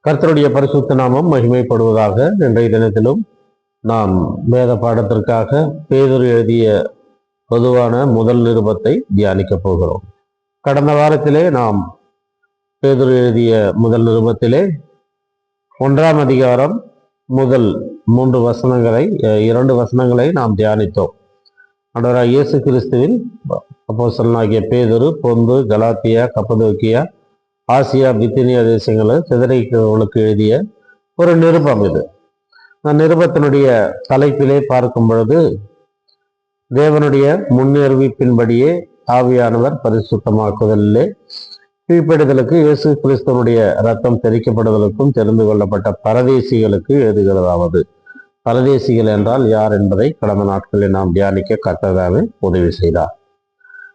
கர்த்தருடைய பரிசுத்த நாமம் மகிமைப்படுவதாக. இன்றைய தினத்திலும் நாம் வேத பாடத்திற்காக பேதுரு எழுதிய பொதுவான முதல் நிருபத்தை தியானிக்க போகிறோம். கடந்த வாரத்திலே நாம் பேதுரு எழுதிய முதல் நிருபத்திலே 1ஆம் அதிகாரம் முதல் 2 வசனங்களை நாம் தியானித்தோம். ஆண்டவராகிய இயேசு கிறிஸ்துவின் அப்போஸ்தலனாகிய பேதுரு பொந்து, கலாத்தியா, கப்பதோக்கியா, ஆசியா, பித்தினியா தேசங்களை சிதறிக்கிறவர்களுக்கு எழுதிய ஒரு நிருபம் இது. நிருபத்தினுடைய தலைப்பிலே பார்க்கும் பொழுது, தேவனுடைய முன்னறிவிப்பின்படியே ஆவியானவர் பரிசுத்தமாக்குதலிலே கீழ்ப்படிதலுக்கு இயேசு கிறிஸ்துவனுடைய ரத்தம் தெளிக்கப்படுதலுக்கும் தெரிந்து கொள்ளப்பட்ட பரதேசிகளுக்கு எழுதுகிறதாவது. பரதேசிகள் என்றால் யார் என்பதை கடந்த நாட்களில் நாம் தியானிக்க கர்த்தர் உதவி செய்தார்.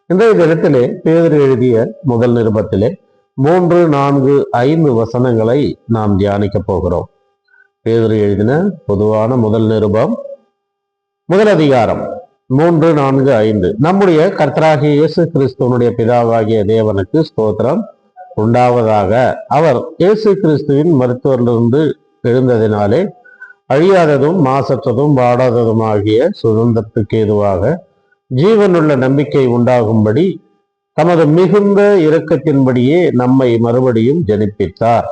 இன்றைய தினத்திலே பேதுரு எழுதிய முதல் நிருபத்திலே 3, 4, 5 வசனங்களை நாம் தியானிக்க போகிறோம். பேதுரு எழுதின பொதுவான முதல் நிருபம் முதல் அதிகாரம் 3, 4, 5. நம்முடைய கர்த்தராகிய இயேசு கிறிஸ்துவனுடைய பிதாவாகிய தேவனுக்கு ஸ்தோத்திரம் உண்டாவதாக. அவர் இயேசு கிறிஸ்துவின் மருத்துவரிலிருந்து எழுந்ததினாலே அழியாததும் மாசற்றதும் வாடாததுமாகிய சுதந்திரத்துக்கு ஏதுவாக ஜீவனுள்ள நம்பிக்கை உண்டாகும்படி தமது மிகுந்த இரக்கத்தின்படியே நம்மை மறுபடியும் ஜனிப்பித்தார்.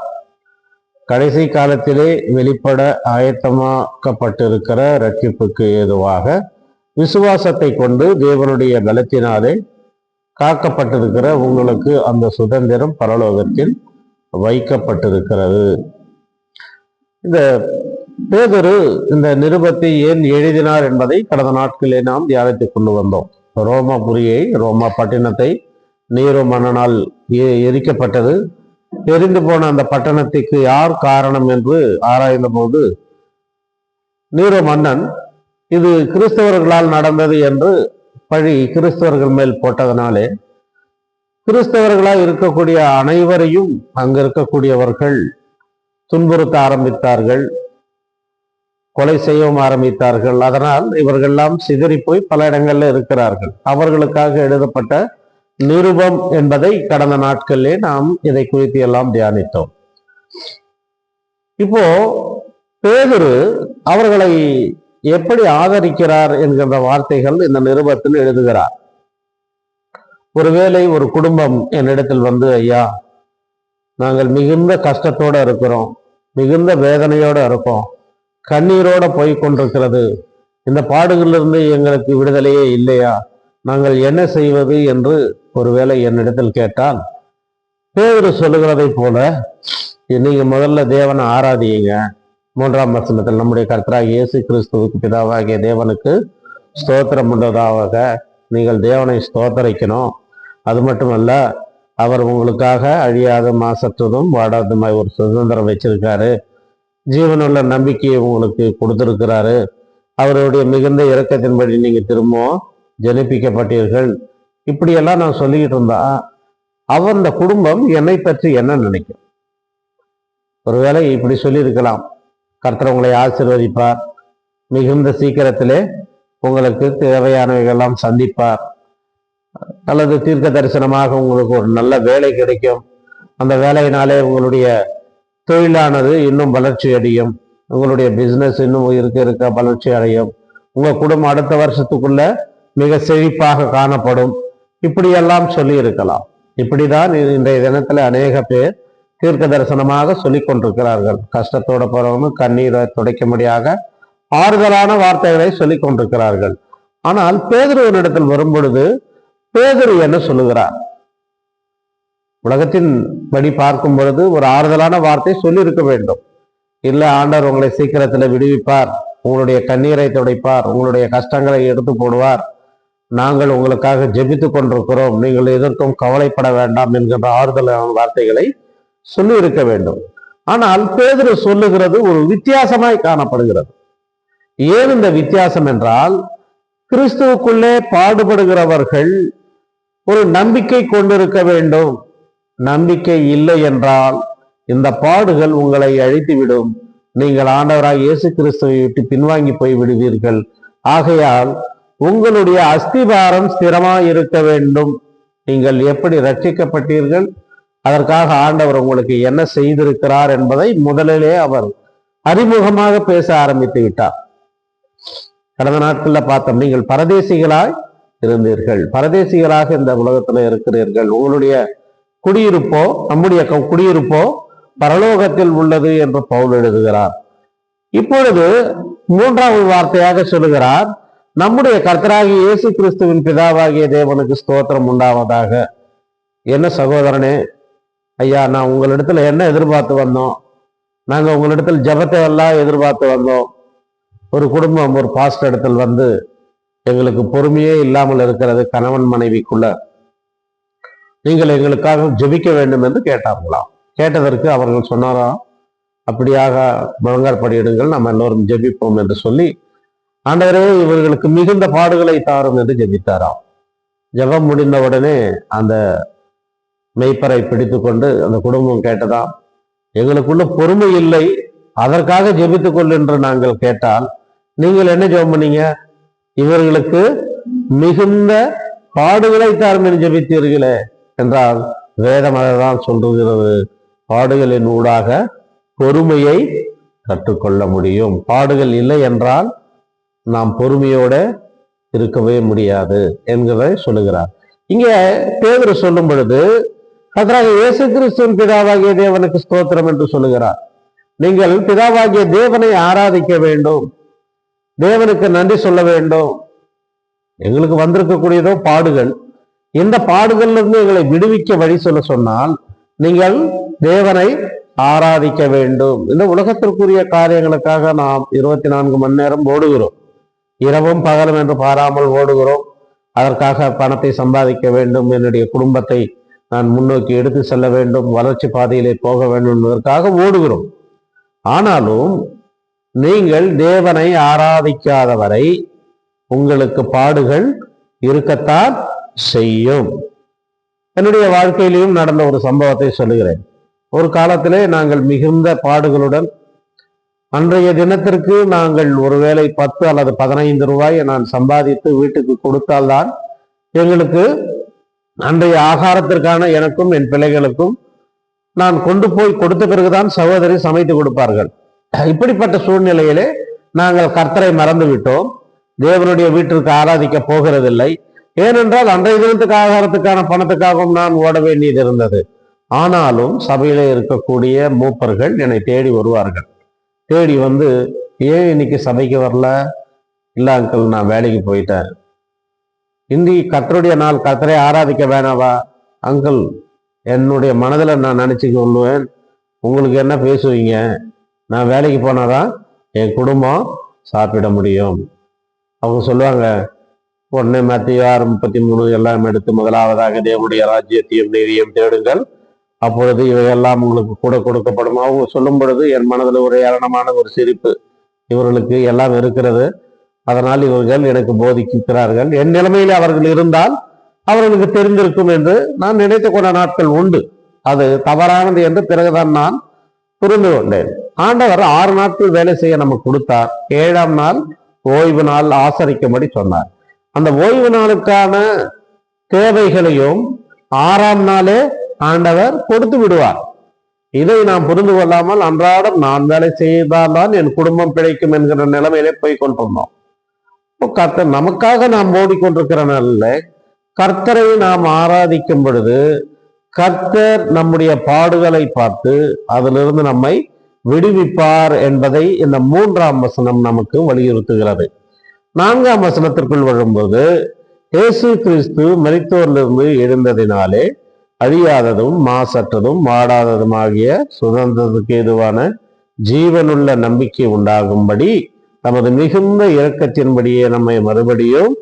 கடைசி காலத்திலே வெளிப்பட ஆயத்தமாக்கப்பட்டிருக்கிற ரட்சிப்புக்கு ஏதுவாக விசுவாசத்தை கொண்டு தேவனுடைய பலத்தினாலே காக்கப்பட்டிருக்கிற உங்களுக்கு அந்த சுதந்திரம் பரலோகத்தில் வைக்கப்பட்டிருக்கிறது. இந்த பேதுரு இந்த நிருபத்தை ஏன் எழுதினார் என்பதை கடந்த நாட்களிலே நாம் தியானித்துக் கொண்டு வந்தோம். ரோமா பட்டணத்தை நீரோ மன்னனால் எரிக்கப்பட்டது. எரிந்து போன அந்த பட்டணத்துக்கு யார் காரணம் என்று ஆராய்ந்த போது, நீரோ மன்னன் இது கிறிஸ்தவர்களால் நடந்தது என்று பழி கிறிஸ்தவர்கள் மேல் போட்டதனாலே கிறிஸ்தவர்களால் இருக்கக்கூடிய அனைவரையும் அங்க இருக்கக்கூடியவர்கள் துன்புறுத்த ஆரம்பித்தார்கள், கொலை செய்யவும் ஆரம்பித்தார்கள். அதனால் இவர்கள்லாம் சிதறி போய் பல இடங்கள்ல இருக்கிறார்கள். அவர்களுக்காக எழுதப்பட்ட நிருபம் என்பதை கடந்த நாட்களிலே நாம் இதை குறித்து எல்லாம் தியானித்தோம். இப்போ பேதுரு அவர்களை எப்படி ஆதரிக்கிறார் என்கிற வார்த்தைகள் இந்த நிருபத்தில் எழுதுகிறார். ஒருவேளை ஒரு குடும்பம் என்னிடத்தில் வந்து, ஐயா, நாங்கள் மிகுந்த கஷ்டத்தோட இருக்கிறோம், மிகுந்த வேதனையோட இருக்கோம், கண்ணீரோட போய் கொண்டிருக்கிறது, இந்த பாடுகளிலிருந்து எங்களுக்கு விடுதலையே இல்லையா, நாங்கள் என்ன செய்வது என்று ஒருவேளை என்னிடத்தில் கேட்டால், பேதுரு சொல்லுகிறதை போல நீங்க முதல்ல தேவனை ஆராதியுங்க. 3ஆம் வசனத்தில் நம்முடைய கர்த்தராகிய இயேசு கிறிஸ்துவுக்கு பிதாவாகிய தேவனுக்கு ஸ்தோத்திரம் உண்டதாக நீங்கள் தேவனை ஸ்தோத்தரிக்கணும். அது மட்டுமல்ல, அவர் உங்களுக்காக அழியாத மாசற்றதும் வாடாததுமாய் ஒரு சுதந்திரம் வச்சிருக்காரு, ஜீவனுள்ள நம்பிக்கையை உங்களுக்கு கொடுத்திருக்கிறாரு, அவருடைய மிகுந்த இரக்கத்தின்படி நீங்க திரும்பவும் ஜனிப்பிக்கப்பட்டீர்கள். இப்படியெல்லாம் நான் சொல்லிக்கிட்டு இருந்தா அவர் இந்த குடும்பம் என்னை பற்றி என்ன நினைக்கும்? ஒருவேளை இப்படி சொல்லியிருக்கலாம், கர்த்தர் உங்களை ஆசீர்வதிப்பார், மிகுந்த சீக்கிரத்திலே உங்களுக்கு தேவையானவைகள்லாம் சந்திப்பார், அல்லது தீர்க்க தரிசனமாக உங்களுக்கு ஒரு நல்ல வேலை கிடைக்கும், அந்த வேலையினாலே உங்களுடைய தொழிலானது இன்னும் வளர்ச்சி அடையும், உங்களுடைய பிசினஸ் இன்னும் இருக்க வளர்ச்சி அடையும், உங்க குடும்பம் அடுத்த வருஷத்துக்குள்ள மிக செழிப்பாக காணப்படும், இப்படியெல்லாம் சொல்லி இருக்கலாம். இப்படிதான் இன்றைய தினத்துல அநேக பேர் தீர்க்க தரிசனமாக சொல்லி கொண்டிருக்கிறார்கள். கஷ்டத்தோட போறவங்க கண்ணீரை துடைக்க முடியாத ஆறுதலான வார்த்தைகளை சொல்லி கொண்டிருக்கிறார்கள். ஆனால் பேதுருவினிடத்தில் வரும் பொழுது பேதுரு என்ன சொல்லுகிறார்? உலகத்தின் படி பார்க்கும் பொழுது ஒரு ஆறுதலான வார்த்தை சொல்லி இருக்க வேண்டும். இல்ல, ஆண்டவர் உங்களை சீக்கிரத்துல விடுவிப்பார், உங்களுடைய கண்ணீரை துடைப்பார், உங்களுடைய கஷ்டங்களை எடுத்து போடுவார், நாங்கள் உங்களுக்காக ஜெபித்து கொண்டிருக்கிறோம், நீங்கள் எதற்கும் கவலைப்பட வேண்டாம் என்கின்ற ஆறுதலான வார்த்தைகளை சொல்லி இருக்க வேண்டும். ஆனால் பேதுரு சொல்லுகிறது ஒரு வித்தியாசமாய் காணப்படுகிறது. ஏன் இந்த வித்தியாசம் என்றால், கிறிஸ்துவுக்குள்ளே பாடுபடுகிறவர்கள் ஒரு நம்பிக்கை கொண்டிருக்க வேண்டும். நம்பிக்கை இல்லை என்றால் இந்த பாடுகள் உங்களை அழித்துவிடும், நீங்கள் ஆண்டவராக இயேசு கிறிஸ்துவை விட்டு பின்வாங்கி போய் விடுவீர்கள். ஆகையால் உங்களுடைய அஸ்திபாரம் ஸ்திரமாய் இருக்க வேண்டும். நீங்கள் எப்படி ரட்சிக்கப்பட்டீர்கள், அதற்காக ஆண்டவர் உங்களுக்கு என்ன செய்திருக்கிறார் என்பதை முதலிலே அவர் அறிமுகமாக பேச ஆரம்பித்து விட்டார். கடந்த நாட்கள்ல பார்த்தோம், நீங்கள் பரதேசிகளாய் இருந்தீர்கள், பரதேசிகளாக இந்த உலகத்துல இருக்கிறீர்கள், உங்களுடைய குடியிருப்போ, நம்முடைய குடியிருப்போ பரலோகத்தில் உள்ளது என்று பவுல் எழுதுகிறார். இப்பொழுது மூன்றாவது வார்த்தையாக சொல்லுகிறார், நம்முடைய கர்த்தராகிய இயேசு கிறிஸ்துவின் பிதாவாகிய தேவனுக்கு ஸ்தோத்திரம் உண்டாவதாக. என்ன சகோதரனே, ஐயா, நான் உங்களிடத்துல என்ன எதிர்பார்த்து வந்தோம்? நாங்க உங்களிடத்தில் ஜெபத்தை எல்லாம் எதிர்பார்த்து வந்தோம். ஒரு குடும்பம் ஒரு பாஸ்டர் இடத்தில் வந்து, எங்களுக்கு பொறுமையே இல்லாமல் இருக்கிறது கணவன் மனைவிக்குள்ள, நீங்கள் எங்களுக்காக ஜெபிக்க வேண்டும் என்று கேட்டார்களாம். கேட்டதற்கு அவர்கள் சொன்னாராம், அப்படியாக முழங்காற்படியிடுங்கள், நம்ம எல்லோரும் ஜெபிப்போம் என்று சொல்லி, ஆண்டவரே இவர்களுக்கு மிகுந்த பாடுகளை தாரும் என்று ஜெபித்தாராம். ஜெபம் முடிந்த உடனே அந்த மெய்ப்பரை பிடித்து கொண்டு அந்த குடும்பம் கேட்டதாம், எங்களுக்குள்ள பொறுமை இல்லை, அதற்காக ஜெபித்துக் கொள் என்று நாங்கள் கேட்டால் நீங்கள் என்ன ஜெபம் பண்ணீங்க? இவர்களுக்கு மிகுந்த பாடுகளை தாரும் என்று ஜெபித்தீர்களே என்றால், வேதம் அதைதான் சொல்லுகிறது, பாடுகளின் ஊடாக பொறுமையை கற்றுக்கொள்ள முடியும். பாடுகள் இல்லை என்றால் நாம் பொறுமையோட இருக்கவே முடியாது என்கிறதை சொல்லுகிறார். இங்க பேதுரு சொல்லும் பொழுது, கர்த்தராகிய இயேசு கிறிஸ்துவின் பிதாவாகிய தேவனுக்கு ஸ்தோத்திரம் என்று சொல்லுகிறார். நீங்கள் பிதாவாகிய தேவனை ஆராதிக்க வேண்டும், தேவனுக்கு நன்றி சொல்ல வேண்டும். எங்களுக்கு வந்திருக்கக்கூடியதோ பாடுகள், இந்த பாடுகள்ல இருந்து எங்களை விடுவிக்க வழி சொல்ல சொன்னால் நீங்கள் தேவனை ஆராதிக்க வேண்டும். இந்த உலகத்திற்குரிய காரியங்களுக்காக நாம் 24 மணி நேரம் ஓடுகிறோம், இரவும் பகலும் என்று பாராமல் ஓடுகிறோம். அதற்காக பணத்தை சம்பாதிக்க வேண்டும், என்னுடைய குடும்பத்தை நான் முன்னோக்கி எடுத்து செல்ல வேண்டும், வளர்ச்சி பாதையிலே போக வேண்டும் என்பதற்காக ஓடுகிறோம். ஆனாலும் நீங்கள் தேவனை ஆராதிக்காத வரை உங்களுக்கு பாடுகள் இருக்கத்தான் செய்யும். என்னுடைய வாழ்க்கையிலையும் நடந்த ஒரு சம்பவத்தை சொல்லுகிறேன். ஒரு காலத்திலே நாங்கள் மிகுந்த பாடுகளுடன், அன்றைய தினத்திற்கு நாங்கள் ஒருவேளை 10 அல்லது 15 ரூபாயை நான் சம்பாதித்து வீட்டுக்கு கொடுத்தால்தான் எங்களுக்கு அன்றைய ஆகாரத்திற்கான எனக்கும் என் பிள்ளைகளுக்கும் நான் கொண்டு போய் கொடுத்த பிறகுதான் சகோதரி சமைத்து கொடுப்பார்கள். இப்படிப்பட்ட சூழ்நிலையிலே நாங்கள் கர்த்தரை மறந்து விட்டோம், தேவனுடைய வீட்டிற்கு ஆராதிக்க போகிறதில்லை. ஏனென்றால் அன்றைய தினத்துக்கு ஆகாரத்துக்கான பணத்துக்காகவும் நான் ஓட வேண்டியது இருந்தது. ஆனாலும் சபையிலே இருக்கக்கூடிய மூப்பர்கள் என்னை தேடி வருவார்கள். தேடி வந்து, ஏன் இன்னைக்கு சபைக்கு வரல? இல்ல அங்கிள், நான் வேலைக்கு போயிட்டேன். இந்தி கர்த்தருடைய நாள், கர்த்தரை ஆராதிக்க வேணாவா? அங்கிள், என்னுடைய மனதில் நான் நினைச்சு கொள்ளுவேன், உங்களுக்கு என்ன பேசுவீங்க? நான் வேலைக்கு போனாதான் என் குடும்பம் சாப்பிட முடியும். அவங்க சொல்லுவாங்க, உடனே மத்திய 6:33 எல்லாம் எடுத்து, முதலாவதாக தேவனுடைய ராஜ்யத்தையும் நீதியையும் தேடுங்கள், அப்பொழுது இவையெல்லாம் உங்களுக்கு கூட கொடுக்கப்படும். அவங்க சொல்லும் பொழுது என் மனதில் ஒரு ஏளனமான ஒரு சிரிப்பு. இவர்களுக்கு எல்லாம் இருக்கிறது, அதனால் இவர்கள் எனக்கு போதிக்கிறார்கள். என் நிலைமையில அவர்கள் இருந்தால் அவர்களுக்கு தெரிந்திருக்கும் என்று நான் நினைத்து கொண்ட நாட்கள் உண்டு. அது தவறானது என்று பிறகுதான் நான் புரிந்து கொண்டேன். ஆண்டவர் 6 நாட்கள் வேலை செய்ய நமக்கு கொடுத்தார். 7ஆம் நாள் ஓய்வு நாள் ஆசரிக்கும்படி சொன்னார். அந்த ஓய்வு நாளுக்கான தேவைகளையும் 6ஆம் நாளே ஆண்டவர் கொடுத்து விடுவார். இதை நாம் புரிந்து கொள்ளாமல் அன்றாடம் நான் வேலை செய்தால்தான் என் குடும்பம் பிழைக்கும் என்கிற நிலைமையிலே போய் கொண்டிருந்தோம். கர்த்தர் நமக்காக நாம் ஓடிக்கொண்டிருக்கிற நாளில் கர்த்தரை நாம் ஆராதிக்கும் பொழுது கர்த்தர் நம்முடைய பாடுகளை பார்த்து அதிலிருந்து நம்மை விடுவிப்பார் என்பதை இந்த 3ஆம் வசனம் நமக்கு வலியுறுத்துகிறது. 4ஆம் வசனத்திற்குள் வரும்போது, இயேசு கிறிஸ்து மரித்தோரிலிருந்து எழுந்ததினாலே அழியாததும் மாசற்றதும் வாடாததுமாகிய சுதந்திரத்துக்கு ஏதுவான ஜீவனுள்ள நம்பிக்கை உண்டாகும்படி தமது மிகுந்த இரக்கத்தின்படியே நம்மை மறுபடியும்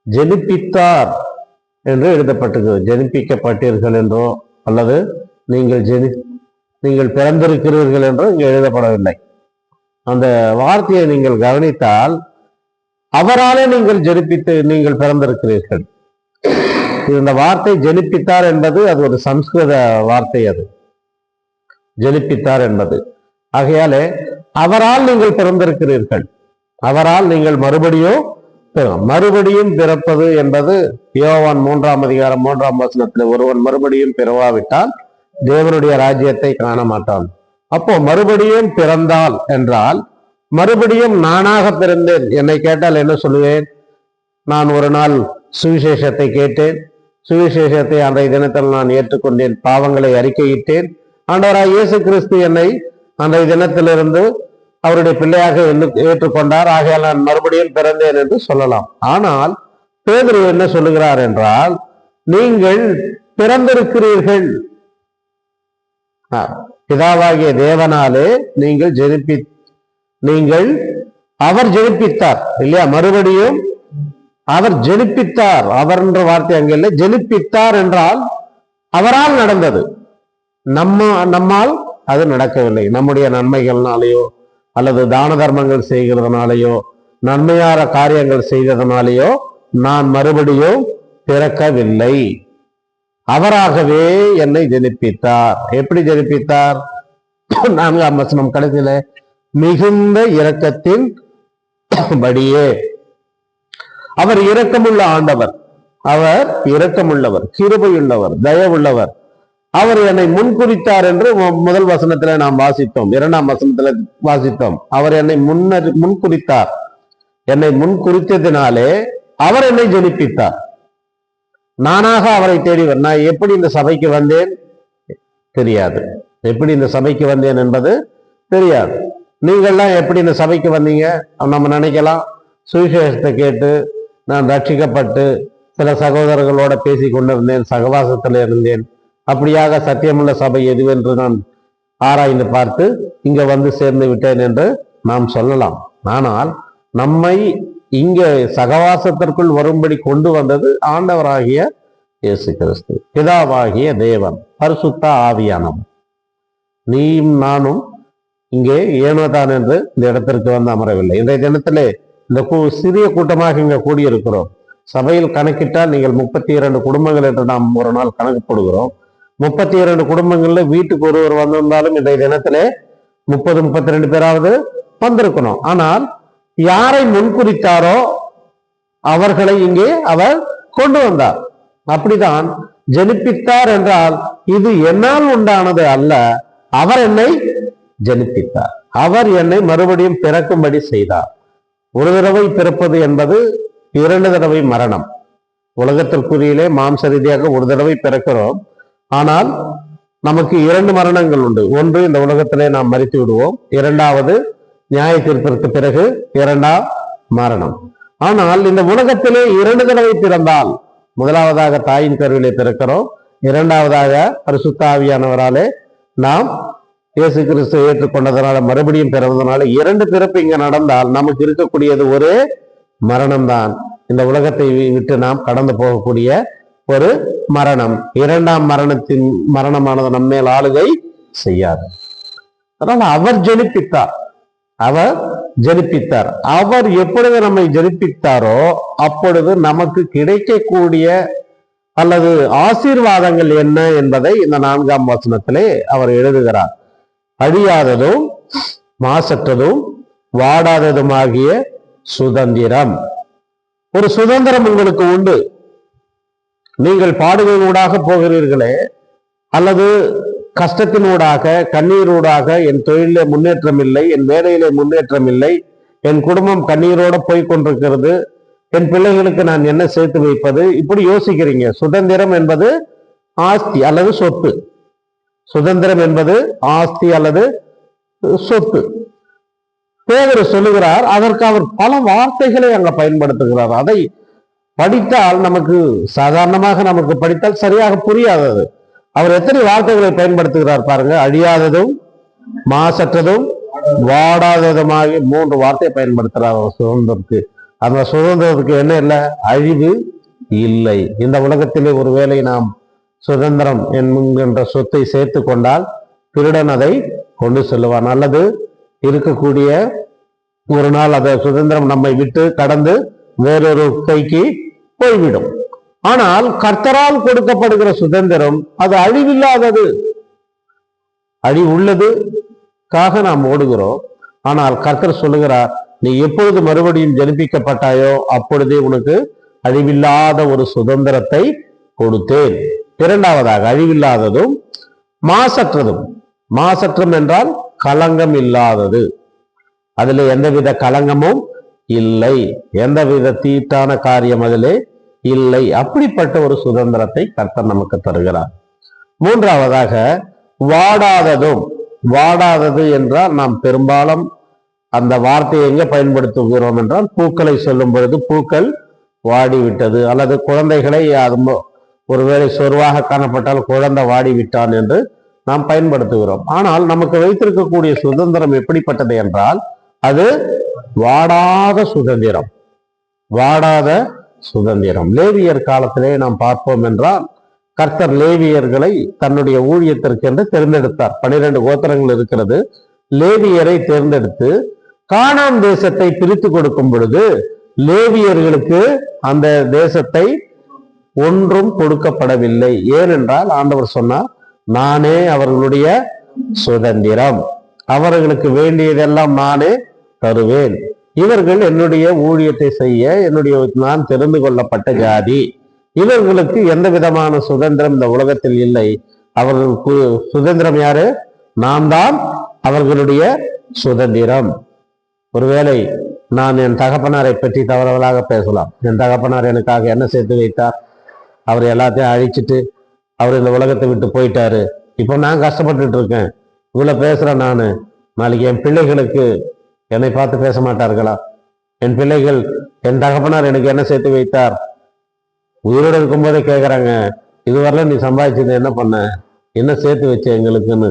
ஜெனிப்பித்தார் என்று எழுதப்பட்டிருக்கிறது. ஜெனிப்பிக்கப்பட்டீர்கள் என்றோ அல்லது நீங்கள் பிறந்திருக்கிறீர்கள் என்றோ இங்கு எழுதப்படவில்லை. அந்த வார்த்தையை நீங்கள் கவனித்தால், அவராலே நீங்கள் பிறந்திருக்கிறீர்கள். இந்த வார்த்தை ஜெனிப்பித்தார் என்பது அது ஒரு சம்ஸ்கிருத வார்த்தை. அது ஜெனிப்பித்தார் என்பது, ஆகையாலே அவரால் நீங்கள் பிறந்திருக்கிறீர்கள். அவரால் நீங்கள் மறுபடியும் பிறப்பது என்பது யோவான் 3ஆம் அதிகாரம் 3ஆம் வசனத்துல ஒருவன் மறுபடியும் பிறவாவிட்டால் தேவனுடைய ராஜ்யத்தை காண மாட்டான். அப்போ மறுபடியும் பிறந்தால் என்றால் மறுபடியும் நானாக பிறந்தேன். என்னை கேட்டால் என்ன சொல்லுவேன்? நான் ஒரு நாள் சுவிசேஷத்தை கேட்டேன், சுவிசேஷத்தை அன்றைய தினத்தில் நான் ஏற்றுக்கொண்டேன், பாவங்களை அறிக்கையிட்டேன், ஆண்டவராய் இயேசு கிறிஸ்து என்னை அன்றைய தினத்திலிருந்து அவருடைய பிள்ளையாக ஏற்றுக்கொண்டார், ஆகையால் நான் மறுபடியும் பிறந்தேன் என்று சொல்லலாம். ஆனால் பேதுரு என்ன சொல்லுகிறார் என்றால், நீங்கள் பிறந்திருக்கிறீர்கள், பிதாவாகிய தேவனாலே நீங்கள் அவர் ஜெனிப்பித்தார் இல்லையா? மறுபடியும் அவர் ஜெனிப்பித்தார். அவர் என்ற வார்த்தை அங்கே இல்லை, ஜெனிப்பித்தார் என்றால் அவரால் நடந்தது, நம்மால் அது நடக்கவில்லை. நம்முடைய நன்மைகள்னாலேயோ அல்லது தான தர்மங்கள் செய்கிறதுனாலேயோ நன்மையான காரியங்கள் செய்ததுனாலேயோ நான் மறுபடியும் பிறக்கவில்லை. அவராகவே என்னை ஜெனிப்பித்தார். எப்படி ஜெனிப்பித்தார்? 4ஆம் வசனம் கடைசியில மிகுந்த இரக்கத்தின் படியே. அவர் இரக்கமுள்ள ஆண்டவர், அவர் இரக்கமுள்ளவர், கிருபையுள்ளவர், தயவுள்ளவர். அவர் என்னை முன்குறித்தார் என்று முதல் வசனத்துல நாம் வாசித்தோம், 2ஆம் வசனத்துல வாசித்தோம். அவர் என்னை முன்குறித்தார். என்னை முன்குறித்ததினாலே அவர் என்னை ஜெனிப்பித்தார். நானாக அவரை தேடிவர். நான் எப்படி இந்த சபைக்கு வந்தேன் தெரியாது, எப்படி இந்த சபைக்கு வந்தேன் என்பது தெரியாது. நீங்கள்லாம் எப்படி இந்த சபைக்கு வந்தீங்க? நம்ம நினைக்கலாம், சுவிசேஷத்தை கேட்டு நான் ரட்சிக்கப்பட்டு சில சகோதரர்களோட பேசி கொண்டிருந்தேன், சகவாசத்தில் இருந்தேன், அப்படியாக சத்தியமுள்ள சபை எதுவென்று நான் ஆராய்ந்து பார்த்து இங்க வந்து சேர்ந்து விட்டேன் என்று நாம் சொல்லலாம். ஆனால் நம்மை இங்கே சகவாசத்திற்குள் வரும்படி கொண்டு வந்தது ஆண்டவராகிய இயேசு கிறிஸ்து, பிதாவாகிய தேவன், பரிசுத்த ஆவியானவர். நீயும் நானும் இங்கே ஏனோதான் என்று இந்த இடத்திற்கு வந்து அமரவில்லை. இன்றைய தினத்திலே இந்த சிறிய கூட்டமாக இங்க கூடியிருக்கிறோம். சபையில் கணக்கிட்டால் நீங்கள் 32 குடும்பங்கள் என்று நாம் ஒரு நாள் கணக்கு போடுகிறோம். 32 குடும்பங்கள்ல வீட்டுக்கு ஒருவர் வந்திருந்தாலும் இன்றைய தினத்திலே 30-32 பேராவது வந்திருக்கணும். ஆனால் யாரை முன்குறித்தாரோ அவர்களை இங்கே அவர் கொண்டு வந்தார். அப்படிதான் ஜெனிப்பித்தார் என்றால் இது என்னால் உண்டானது அல்ல, அவர் என்னை ஜெனிப்பித்தார். அவர் என்னை மறுபடியும் பிறக்கும்படி செய்தார். ஒரு தடவை பிறப்பது என்பது 2 தடவை மரணம். உலகத்திற்குரியிலே மாம்ச ரீதியாக ஒரு தடவை பிறக்கிறோம். ஆனால் நமக்கு 2 மரணங்கள் உண்டு. ஒன்று, இந்த உலகத்திலே நாம் மரித்து விடுவோம். 2வது, நியாய தீர்ப்பிற்கு பிறகு 2ஆம் மரணம். ஆனால் இந்த உலகத்திலே 2 தடவை பிறந்தால், முதலாவதாக தாயின் கருவிலே பிறக்கிறோம், 2வதாக பரிசுத்த ஆவியானவராலே நாம் இயேசு கிறிஸ்து ஏற்றுக்கொண்டதனால மறுபடியும் பிறந்ததுனால 2 பிறப்பு இங்க நடந்தால் நமக்கு இருக்கக்கூடியது ஒரே மரணம்தான். இந்த உலகத்தை விட்டு நாம் கடந்து போகக்கூடிய ஒரு மரணம். 2ஆம் மரணமானது நம்மேல் ஆளுகை செய்யாது. அதனால அவர் ஜெனிப்பித்தார். அவர் எப்பொழுது நம்மை ஜெனிப்பித்தாரோ அப்பொழுது நமக்கு கிடைக்கக்கூடிய அல்லது ஆசீர்வாதங்கள் என்ன என்பதை இந்த 4ஆம் வசனத்திலே அவர் எழுதுகிறார். அழியாததும் மாசற்றதும் வாடாததுமாகிய சுதந்திரம். ஒரு சுதந்திரம் உங்களுக்கு உண்டு. நீங்கள் பாடுகளூடாக போகிறீர்களே, அல்லது கஷ்டத்தினூடாக, கண்ணீரூடாக, என் தொழிலே முன்னேற்றம் இல்லை, என் வேலையிலே முன்னேற்றம் இல்லை, என் குடும்பம் கண்ணீரோட போய் கொண்டிருக்கிறது, என் பிள்ளைகளுக்கு நான் என்ன சேர்த்து வைப்பது, இப்படி யோசிக்கிறீங்க. சுதந்திரம் என்பது ஆஸ்தி அல்லது சொத்து. சுதந்திரம் என்பது ஆஸ்தி அல்லது சொத்து. பேதுரு சொல்லுகிறார், அதற்கு அவர் பல வார்த்தைகளை அங்க பயன்படுத்துகிறார். அதை படித்தால் நமக்கு சாதாரணமாக நமக்கு படித்தால் சரியாக புரியாதது. அவர் எத்தனை வார்த்தைகளை பயன்படுத்துகிறார் பாருங்க. அழியாததும் மாசற்றதும் வாடாததுமாக 3 வார்த்தையை பயன்படுத்துறார் அவர் சுதந்திரத்துக்கு. அந்த சுதந்திரத்துக்கு என்ன இல்லை? அழிவு இல்லை. இந்த உலகத்திலே ஒருவேளை நாம் சுதந்திரம் என்கின்ற சொத்தை சேர்த்து கொண்டால் திருடன் அதை கொண்டு செல்லுவான், அல்லது இருக்கக்கூடிய ஒரு நாள் அதை சுதந்திரம் நம்மை விட்டு கடந்து வேறொரு கைக்கு போய்விடும். ஆனால் கர்த்தரால் கொடுக்கப்படுகிற சுதந்திரம் அது அழிவில்லாதது. அழிவுள்ளதுக்காக நாம் ஓடுகிறோம். ஆனால் கர்த்தர் சொல்லுகிறார், நீ எப்பொழுது மறுபடியும் ஜெனிப்பிக்கப்பட்டாயோ அப்பொழுதே உனக்கு அழிவில்லாத ஒரு சுதந்திரத்தை கொடுத்தேன். இரண்டாவதாக அழிவில்லாததும் மாசற்றதும். மாசற்றம் என்றால் களங்கம் இல்லாதது, அதுல எந்தவித களங்கமும் இல்லை, எந்தவித தீட்டான காரியம் அதிலே இல்லை. அப்படிப்பட்ட ஒரு சுதந்திரத்தை கர்த்தர் நமக்கு தருகிறார். மூன்றாவதாக வாடாததும். வாடாதது என்றால் நாம் பெரும்பாலும் அந்த வார்த்தையை எங்க பயன்படுத்துகிறோம் என்றால், பூக்களை சொல்லும் பொழுது பூக்கள் வாடிவிட்டது, அல்லது குழந்தைகளை ஒருவேளை சொருவாக காணப்பட்டால் குழந்தை வாடிவிட்டான் என்று நாம் பயன்படுத்துகிறோம். ஆனால் நமக்கு வைத்திருக்கக்கூடிய சுதந்திரம் எப்படிப்பட்டது என்றால், அது வாடாத சுதந்திரம். வாடாத சுதந்திரம். லேவியர் காலத்திலே நாம் பார்ப்போம் என்றால், கர்த்தர் லேவியர்களை தன்னுடைய ஊழியத்திற்கு என்று தேர்ந்தெடுத்தார். 12 கோத்திரங்கள் இருக்கிறது. லேவியரை தேர்ந்தெடுத்து கானான் தேசத்தை பிரித்து கொடுக்கும் பொழுது லேவியர்களுக்கு அந்த தேசத்தை ஒன்றும் கொடுக்கப்படவில்லை. ஏனென்றால் ஆண்டவர் சொன்னார், நானே அவர்களுடைய சுதந்திரம், அவர்களுக்கு வேண்டியதெல்லாம் நானே தருவேன், இவர்கள் என்னுடைய ஊழியத்தை செய்ய நான் தெரிந்து கொள்ளப்பட்ட ஜாதி, இவர்களுக்கு எந்த விதமான சுதந்திரம் இந்த உலகத்தில் இல்லை. அவர்களுக்கு சுதந்திரம் யாரு? நாம் தான் அவர்களுடைய சுதந்திரம். ஒருவேளை நான் என் தகப்பனாரை பற்றி தவறுதலாக பேசலாம். என் தகப்பனார் எனக்காக என்ன சேர்த்து வைத்தார், அவர் எல்லாத்தையும் அழிச்சிட்டு அவர் இந்த உலகத்தை விட்டு போயிட்டாரு, இப்போ நான் கஷ்டப்பட்டுட்டு இருக்கேன், இவ்வளவு பேசுறேன் நானு, நாளைக்கு என் பிள்ளைகளுக்கு என்னை பார்த்து பேச மாட்டார்களா? என் பிள்ளைகள் என் தகப்பனார் எனக்கு என்ன சேர்த்து வைத்தார், உயிரோடு இருக்கும்போதே கேட்குறாங்க, இதுவரையில நீ சம்பாதிச்சது என்ன பண்ண, என்ன சேர்த்து வச்ச எங்களுக்குன்னு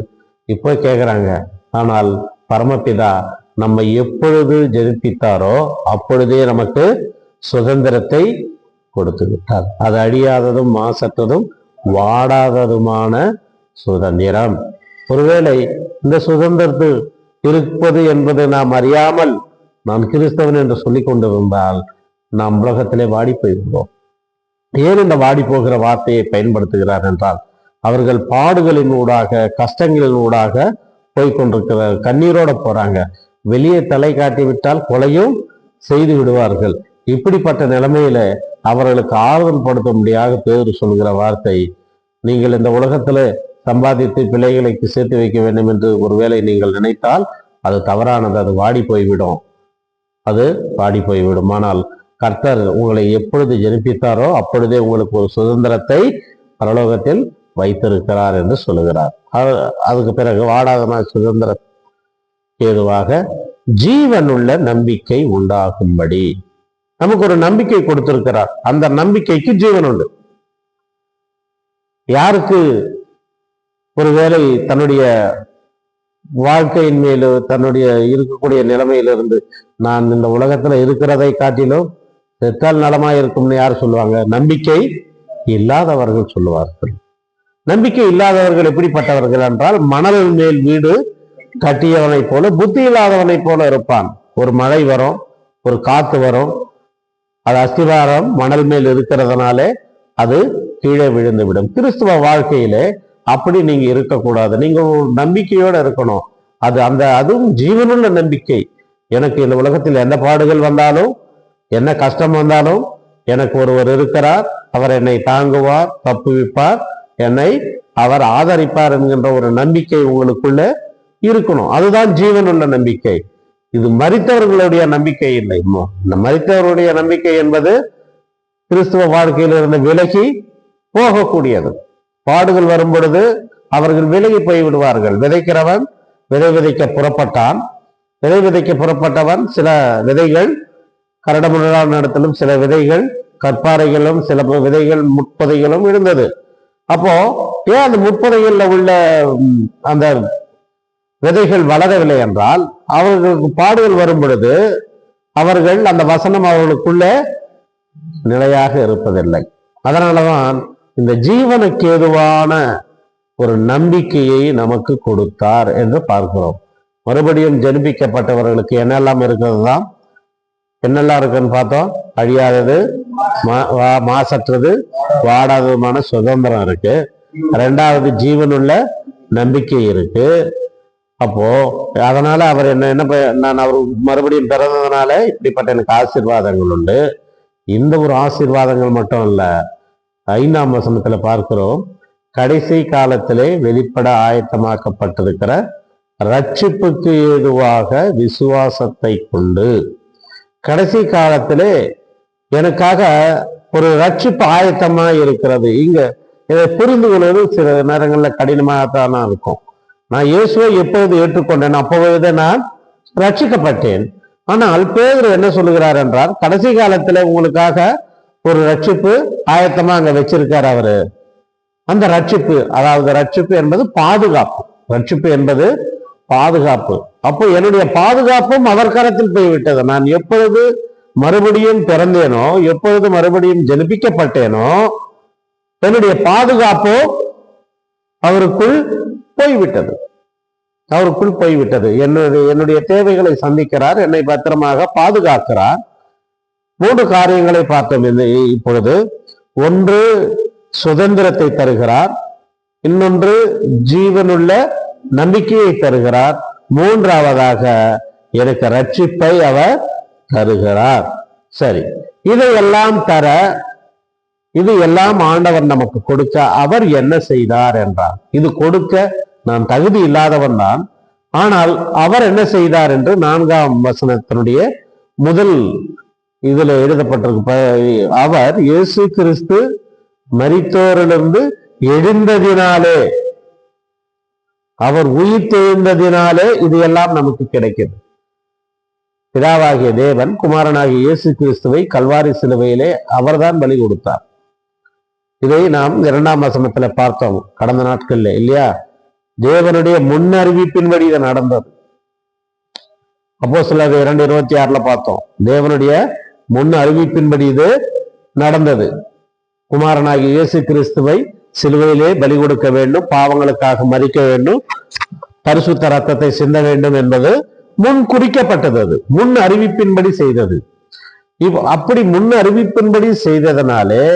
இப்போ கேட்குறாங்க. ஆனால் பரமபிதா நம்மை எப்பொழுது ஜெனிப்பித்தாரோ அப்பொழுதே நமக்கு சுதந்திரத்தை கொடுத்து விட்டார். அது அழியாததும் மாசற்றதும் வாடாததுமான சுதந்திரம். ஒருவேளை இந்த சுதந்திரத்தில் இருப்பது என்பது நாம் அறியாமல் நான் கிறிஸ்தவன் என்று சொல்லிக் கொண்டிருந்தால் நாம் உலகத்திலே வாடி போய்விடுவோம். ஏன் இந்த வாடி போகிற வார்த்தையை பயன்படுத்துகிறார் என்றால், அவர்கள் பாடுகளின் ஊடாக கஷ்டங்களின் ஊடாக போய்கொண்டிருக்கிற கண்ணீரோட போறாங்க. வெளியே தலை காட்டி விட்டால் கொலையும் செய்து விடுவார்கள். இப்படிப்பட்ட நிலைமையில அவர்களுக்கு ஆறுதல் படுத்த முடியாத பேர் சொல்கிற வார்த்தை, நீங்கள் இந்த உலகத்துல சம்பாதித்து பிள்ளைகளுக்கு சேர்த்து வைக்க வேண்டும் என்று ஒருவேளை நீங்கள் நினைத்தால் அது தவறானது, அது வாடி போய்விடும், அது வாடி போய்விடும். ஆனால் கர்த்தர் உங்களை எப்பொழுது ஜெனிப்பித்தாரோ அப்பொழுதே உங்களுக்கு ஒரு சுதந்திரத்தை பரலோகத்தில் வைத்திருக்கிறார் என்று சொல்லுகிறார். அதுக்கு பிறகு வாடாத சுதந்திர ஏதுவாக ஜீவனுள்ள நம்பிக்கை உண்டாகும்படி நமக்கு ஒரு நம்பிக்கை கொடுத்திருக்கிறார். அந்த நம்பிக்கைக்கு ஜீவன் உண்டு. யாருக்கு ஒருவேளை தன்னுடைய வாழ்க்கையின் மேலு தன்னுடைய இருக்கக்கூடிய நிலைமையிலிருந்து நான் இந்த உலகத்துல இருக்கிறதை காட்டிலும் செத்தால் நலமா இருக்கும்னு யார் சொல்லுவாங்க? நம்பிக்கை இல்லாதவர்கள் சொல்லுவார்கள். நம்பிக்கை இல்லாதவர்கள் எப்படிப்பட்டவர்கள் என்றால், மணல் மேல் வீடு கட்டியவனை போல புத்தி இல்லாதவனை போல இருப்பான். ஒரு மழை வரும், ஒரு காத்து வரும், அது அஸ்திவாரம் மணல் மேல் இருக்கிறதுனாலே அது கீழே விழுந்து விடும். கிறிஸ்துவ வாழ்க்கையிலே அப்படி நீங்க இருக்கக்கூடாது. நீங்க ஒரு நம்பிக்கையோட இருக்கணும். அதுவும் ஜீவனுள்ள நம்பிக்கை. எனக்கு இந்த உலகத்தில் எந்த பாடுகள் வந்தாலும் என்ன கஷ்டம் வந்தாலும் எனக்கு ஒருவர் இருக்கிறார், அவர் என்னை தாங்குவார், தப்புவிப்பார், என்னை அவர் ஆதரிப்பார் என்கின்ற ஒரு நம்பிக்கை உங்களுக்குள்ள இருக்கணும். அதுதான் ஜீவனுள்ள நம்பிக்கை. இது மரித்தவர்களுடைய நம்பிக்கை இல்லை. இந்த மரித்தவர்களுடைய நம்பிக்கை என்பது கிறிஸ்துவ வாழ்க்கையிலிருந்து விலகி போகக்கூடியது. பாடுகள் வரும் பொழுது அவர்கள் விலகி போய்விடுவார்கள். விதைக்கிறவன் விதை விதைக்க புறப்பட்டான். விதை விதைக்க புறப்பட்டவன், சில விதைகள் கரடமுள்ளான இடத்திலும் சில விதைகள் கற்பாறைகளும் சில விதைகள் முட்பதைகளும் இருந்தது. அப்போ ஏன் அந்த முட்பதைகள்ல உள்ள அந்த விதைகள் வளரவில்லை என்றால், அவர்களுக்கு பாடுகள் வரும் பொழுது அவர்கள் அந்த வசனம் அவர்களுக்குள்ள நிலையாக இருப்பதில்லை. அதனாலதான் இந்த ஜீவனுக்கு ஏதுவான ஒரு நம்பிக்கையை நமக்கு கொடுத்தார் என்று பார்க்கிறோம். மறுபடியும் ஜெனிப்பிக்கப்பட்டவர்களுக்கு என்னெல்லாம் இருக்கிறது தான், என்னெல்லாம் இருக்குன்னு பார்த்தோம். அழியாதது, மாசற்றது, வாடாததுமான சுதந்திரம் இருக்கு. ரெண்டாவது ஜீவனுள்ள நம்பிக்கை இருக்கு. அப்போ அதனால அவர் என்ன நான் அவர் மறுபடியும் பிறந்ததுனால இப்படிப்பட்ட எனக்கு ஆசீர்வாதங்கள் உண்டு. இந்த ஒரு ஆசீர்வாதங்கள் மட்டும் இல்ல, 5ஆம் வசனத்துல பார்க்கிறோம், கடைசி காலத்திலே வெளிப்பட ஆயத்தமாக்கப்பட்டிருக்கிற ரட்சிப்புக்கு ஏதுவாக விசுவாசத்தை கொண்டு. கடைசி காலத்திலே எனக்காக ஒரு ரட்சிப்பு ஆயத்தமா இருக்கிறது. இங்க இதை புரிந்து கொள்வது சில நேரங்கள்ல கடினமாகத்தானா இருக்கும். நான் இயேசுவை எப்பொழுது ஏற்றுக்கொண்டேன் அப்பொழுது நான் ரட்சிக்கப்பட்டேன். ஆனால் பேதுரு என்ன சொல்லுகிறார் என்றால், கடைசி காலத்துல உங்களுக்காக ஒரு ரட்சிப்பு ஆயத்தமா அங்க வச்சிருக்காரு அவரு. அந்த ரட்சிப்பு, அதாவது ரட்சிப்பு என்பது பாதுகாப்பு. ரட்சிப்பு என்பது பாதுகாப்பு. அப்போ என்னுடைய பாதுகாப்பும் அவர் கரத்தில் போய்விட்டது. நான் எப்பொழுது மறுபடியும் பிறந்தேனோ, எப்பொழுது மறுபடியும் ஜெனிப்பிக்கப்பட்டேனோ, என்னுடைய பாதுகாப்போ அவருக்குள் போய்விட்டது. அவருக்குள் போய்விட்டது. என்னுடைய தேவைகளை சந்திக்கிறார், என்னை பத்திரமாக பாதுகாக்கிறார். 3 காரியங்களை பார்த்தோம் இப்பொழுது. ஒன்று, சுதந்திரத்தை தருகிறார். இன்னொன்று, ஜீவனுள்ள நம்பிக்கையை தருகிறார். 3ஆவதாக எனக்கு ரட்சிப்பை அவர் தருகிறார். சரி, இதையெல்லாம் தர, இது எல்லாம் ஆண்டவர் நமக்கு கொடுக்க அவர் என்ன செய்தார் என்றார். இது கொடுக்க நான் தகுதி இல்லாதவன் தான், ஆனால் அவர் என்ன செய்தார் என்று 4ஆம் வசனத்தினுடைய முதல் இதுல எழுதப்பட்டிருக்கு. அவர் இயேசு கிறிஸ்து மரித்தோரிலிருந்து எழுந்ததினாலே, அவர் உயிர் தெழுந்ததினாலே இது எல்லாம் நமக்கு கிடைக்கிறது. பிதாவாகிய தேவன் குமாரனாகிய இயேசு கிறிஸ்துவை கல்வாரி சிலுவையிலே அவர்தான் பலி கொடுத்தார். இதை நாம் 2ஆம் வசனத்துல பார்த்தோம் கடந்த நாட்கள்ல, இல்லையா? தேவனுடைய முன்னறிவிப்பின்படி இது நடந்தது. அப்போஸ்தலர் 2:26 பார்த்தோம். தேவனுடைய முன் அறிவிப்பின்படி இது நடந்தது. குமாரனாகிய இயேசு கிறிஸ்துவை சிலுவையிலே பலி கொடுக்க வேண்டும், பாவங்களுக்காக மரிக்க வேண்டும், பரிசுத்த ரத்தத்தை சிந்த வேண்டும் என்பது முன் குறிக்கப்பட்டது. அது முன் அறிவிப்பின்படி செய்தது. அப்படி முன் அறிவிப்பின்படி செய்ததனாலே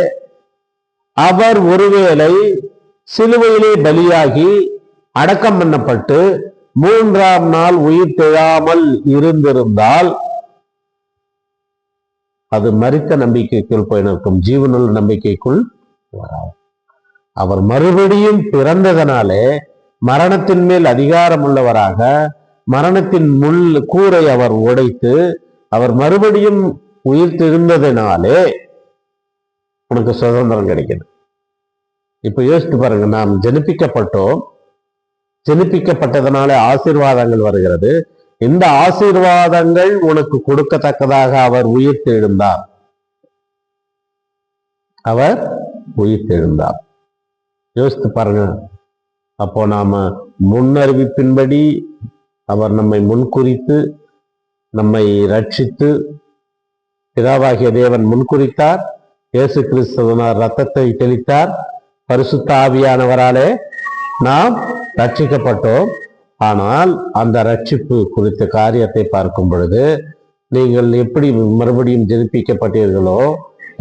அவர் ஒருவேளை சிலுவையிலே பலியாகி அடக்கம் பண்ணப்பட்டு 3ஆம் நாள் உயிர் தெழாமல் இருந்திருந்தால் அது மரித்த நம்பிக்கைக்குள் போய் நிற்கும், ஜீவனுள்ள நம்பிக்கைக்குள் வராது. அவர் மறுபடியும் பிறந்ததனாலே மரணத்தின் மேல் அதிகாரம் உள்ளவராக, மரணத்தின் முள் கூரை அவர் உடைத்து அவர் மறுபடியும் உயிர் தெழுந்ததினாலே உனக்கு சுதந்திரம் கிடைக்குது. இப்ப யோசித்து பாருங்க, நாம் ஜெனிப்பிக்கப்பட்டோம், ஜெனிப்பிக்கப்பட்டதனாலே ஆசீர்வாதங்கள் வருகிறது. இந்த ஆசீர்வாதங்கள் உனக்கு கொடுக்கத்தக்கதாக அவர் உயிர் தெழுந்தார். அவர் உயிர் தெழுந்தார். யோசித்து பாருங்க. அப்போ நாம முன்னறிவிப்பின்படி அவர் நம்மை முன்குறித்து நம்மை ரட்சித்து, பிதாவாகிய தேவன் முன்குறித்தார், இயேசு கிறிஸ்துவினார் ரத்தத்தை தெளித்தார், பரிசுத்த ஆவியானவராலே நாம் ரட்சிக்கப்பட்டோம். ஆனால் அந்த ரட்சிப்பு குறித்த காரியத்தை பார்க்கும் பொழுது, நீங்கள் எப்படி மறுபடியும் ஜெனிப்பிக்கப்பட்டீர்களோ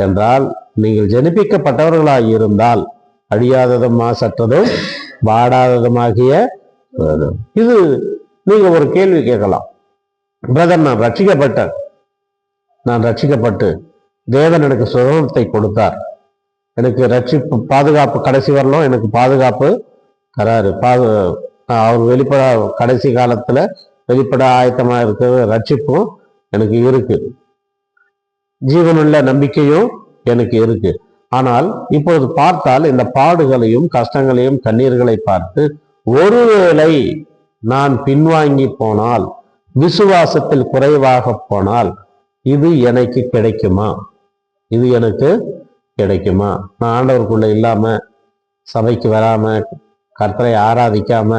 என்றால், நீங்கள் ஜெனிப்பிக்கப்பட்டவர்களாய் இருந்தால் அழியாததும் மாசற்றதும் வாடாததுமாகிய, இது நீங்க ஒரு கேள்வி கேட்கலாம், பிரதர் நான் ரட்சிக்கப்பட்டேன், நான் ரட்சிக்கப்பட்டு தேவன் எனக்கு சுதந்திரத்தை கொடுத்தார், எனக்கு ரட்சிப்பு பாதுகாப்பு கடைசி வரலும் எனக்கு பாதுகாப்பு தராரு, அவர் வெளிப்பட கடைசி காலத்துல வெளிப்பட ஆயத்தமா இருக்கிற ரட்சிப்பும் எனக்கு இருக்கு, ஜீவனுள்ள நம்பிக்கையும் எனக்கு இருக்கு. ஆனால் இப்பொழுது பார்த்தால் இந்த பாடுகளையும் கஷ்டங்களையும் கண்ணீர்களை பார்த்து, ஒருவேளை நான் பின்வாங்கி போனால், விசுவாசத்தில் குறைவாக போனால் இது எனக்கு கிடைக்குமா? இது எனக்கு கிடைக்குமா? நான் ஆண்டவருக்குள்ள இல்லாம, சபைக்கு வராம, கர்த்தரை ஆராதிக்காம,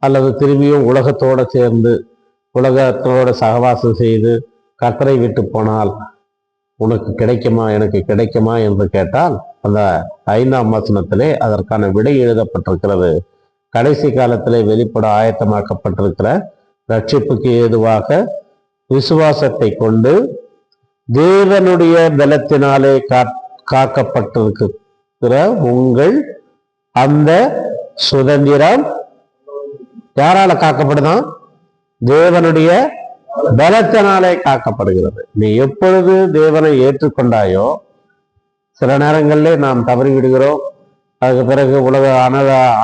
அல்லது திரும்பியும் உலகத்தோட சேர்ந்து உலகத்தோட சகவாசம் செய்து கர்த்தரை விட்டு போனால் உனக்கு கிடைக்குமா, எனக்கு கிடைக்குமா என்று கேட்டால், அந்த 5ஆம் வசனத்திலே அதற்கான விடை எழுதப்பட்டிருக்கிறது. கடைசி காலத்திலே வெளிப்பட ஆயத்தமாக்கப்பட்டிருக்கிற ரட்சிப்புக்கு ஏதுவாக விசுவாசத்தை கொண்டு தேவனுடைய பலத்தினாலே காக்கப்பட்டிருக்கிற உங்கள் அந்த சுதந்திரம் யாரால காக்கப்படுதான்? தேவனுடைய பலத்தினாலே காக்கப்படுகிறது. நீ எப்பொழுது தேவனை ஏற்றுக்கொண்டாயோ, சில நேரங்களிலே நாம் தவறி விடுகிறோம். அதுக்கு பிறகு உலக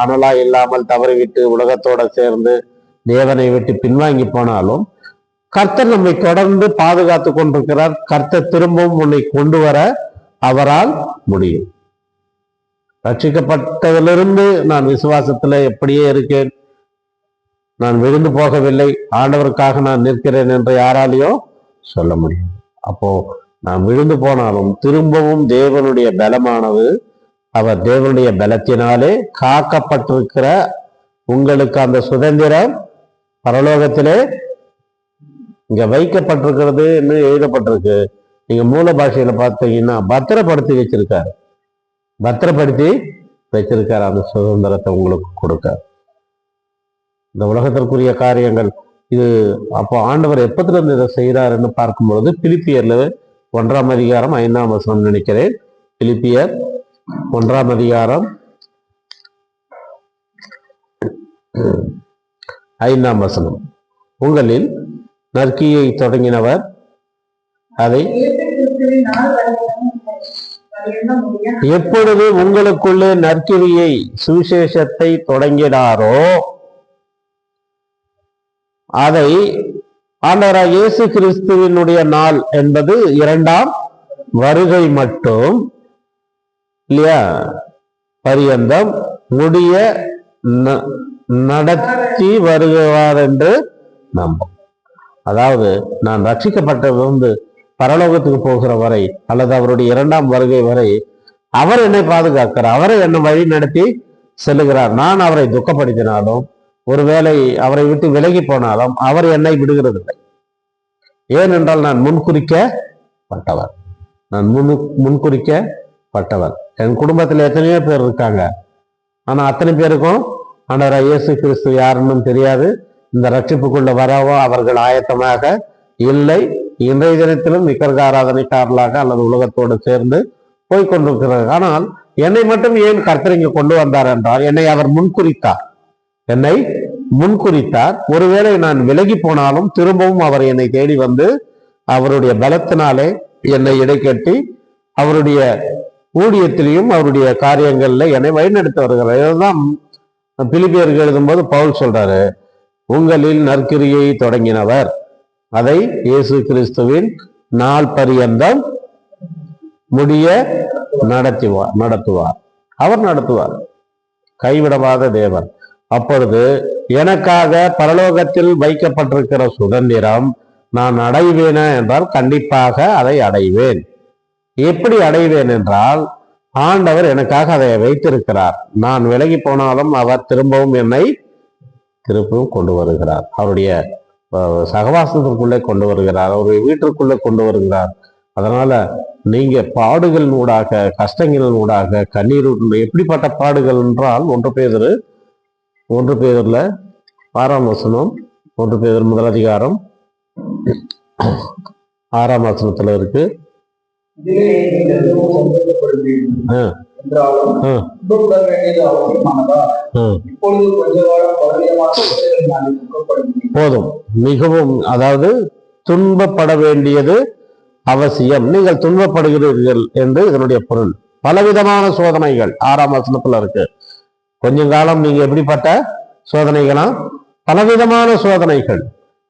அனலா இல்லாமல் தவறிவிட்டு உலகத்தோட சேர்ந்து தேவனை விட்டு பின்வாங்கி போனாலும் கர்த்தர் நம்மை தொடர்ந்து பாதுகாத்து கொண்டிருக்கிறார். கர்த்தர் திரும்பவும் உன்னை கொண்டு வர அவரால் முடியும். ரட்சிக்கப்பட்டதிலிருந்து நான் விசுவாசத்துல எப்படியே இருக்கேன், நான் விழுந்து போகவில்லை, ஆண்டவருக்காக நான் நிற்கிறேன் என்று யாராலேயோ சொல்ல முடியும். அப்போ நான் விழுந்து போனாலும் திரும்பவும் தேவனுடைய பலமானது, அவர் தேவனுடைய பலத்தினாலே காக்கப்பட்டிருக்கிற உங்களுக்கு அந்த சுதந்திரம் பரலோகத்திலே இங்க வைக்கப்பட்டிருக்கிறது என்று எழுதப்பட்டிருக்கு. நீங்க மூல பாஷையில பார்த்தீங்கன்னா பத்திரப்படுத்தி வச்சிருக்காரு, பத்திரப்படுத்தி வச்சிருக்காரு. அந்த சுதந்திரத்தை உங்களுக்கு கொடுக்க இந்த உலகத்திற்குரிய காரியங்கள் இது. அப்போ ஆண்டவர் எப்பத்திலிருந்து இதை செய்கிறாருன்னு பார்க்கும்பொழுது பிலிப்பியர்ல 1ஆம் அதிகாரம் 5ஆம் வசனம் நினைக்கிறேன். பிலிப்பியர் 1ஆம் அதிகாரம் 5ஆம் வசனம். உங்களில் நற்கிரியை தொடங்கினவர் அதை எப்பொழுது உங்களுக்குள்ளே நற்கிரியை சுவிசேஷத்தை தொடங்கினாரோ அதை ஆண்டவராக இயேசு கிறிஸ்துவினுடைய நாள் என்பது 2ஆம் வருகை மட்டும் இல்லையா பரியந்தம் முடிய நடத்தி வருவார் என்று நம்பும். அதாவது நான் ரட்சிக்கப்பட்டது பரலோகத்துக்கு போகிற வரை அல்லது அவருடைய 2ஆம் வருகை வரை அவர் என்னை பாதுகாக்கிறார், அவரை என்னை வழி நடத்தி செல்லுகிறார். நான் அவரை துக்கப்படுத்தினாலும் ஒருவேளை அவரை விட்டு விலகி போனாலும் அவர் என்னை விடுகிறதில்லை. ஏனென்றால் நான் முன்குறிக்கப்பட்டவர், நான் முன்குறிக்கப்பட்டவர். என் குடும்பத்தில் எத்தனையோ பேர் இருக்காங்க, ஆனா அத்தனை பேருக்கும் ஆண்டவராகிய இயேசு கிறிஸ்து யாருன்னு தெரியாது. இந்த ரட்சிப்புக்குள்ள வரவோ அவர்கள் ஆயத்தமாக இல்லை. இன்றைய தினத்திலும் விக்கிரக ஆராதனைக்காரர்களாக அல்லது உலகத்தோடு சேர்ந்து போய்கொண்டிருக்கிறார். ஆனால் என்னை மட்டும் ஏன் கர்த்தர் இங்கு கொண்டு வந்தார் என்றால் என்னை அவர் முன்குறித்தார். ஒருவேளை நான் விலகி போனாலும் திரும்பவும் அவர் என்னை தேடி வந்து அவருடைய பலத்தினாலே என்னை இடைக்கட்டி அவருடைய ஊழியத்திலையும் அவருடைய காரியங்கள்ல என்னை வழிநடத்தி வருகிறார். இதுதான் பிலிப்பியருக்கு எழுதும்போது பவுல் சொல்றாரு, உங்களில் நற்கிரியை தொடங்கினவர் அதை இயேசு கிறிஸ்துவின் நாள் பரியந்தம் முடிய நடத்துவார். அவர் நடத்துவார், கைவிடவாத தேவன். அப்பொழுது எனக்காக பரலோகத்தில் வைக்கப்பட்டிருக்கிற சுதந்திரம் நான் அடைவேனா என்றால் கண்டிப்பாக அதை அடைவேன். எப்படி அடைவேன் என்றால் ஆண்டவர் எனக்காக அதை வைத்திருக்கிறார். நான் விலகி போனாலும் அவர் திரும்பவும் என்னை கொண்டு வருகிறார். அவருடைய சகவாசத்திற்குள்ளே கொண்டு வருகிறார், அவருடைய வீட்டிற்குள்ளே கொண்டு வருகிறார். அதனால நீங்க பாடுகள் ஊடாக, கஷ்டங்கள் ஊடாக, கண்ணீர் எப்படிப்பட்ட பாடுகள் என்றால் 1 பேதுரு 6ஆம் வசனம், 1 பேதுரு 1 அதிகாரம் 6ஆம் வசனத்துல இருக்கு. போதும், மிகவும், அதாவது துன்பப்பட வேண்டியது அவசியம். நீங்கள் துன்பப்படுகிறீர்கள் என்று இதனுடைய பொருள். பலவிதமான சோதனைகள் 6ஆம் வசனத்துல இருக்கு. கொஞ்ச காலம் நீங்க எப்படிப்பட்ட சோதனைகளா? பலவிதமான சோதனைகள்.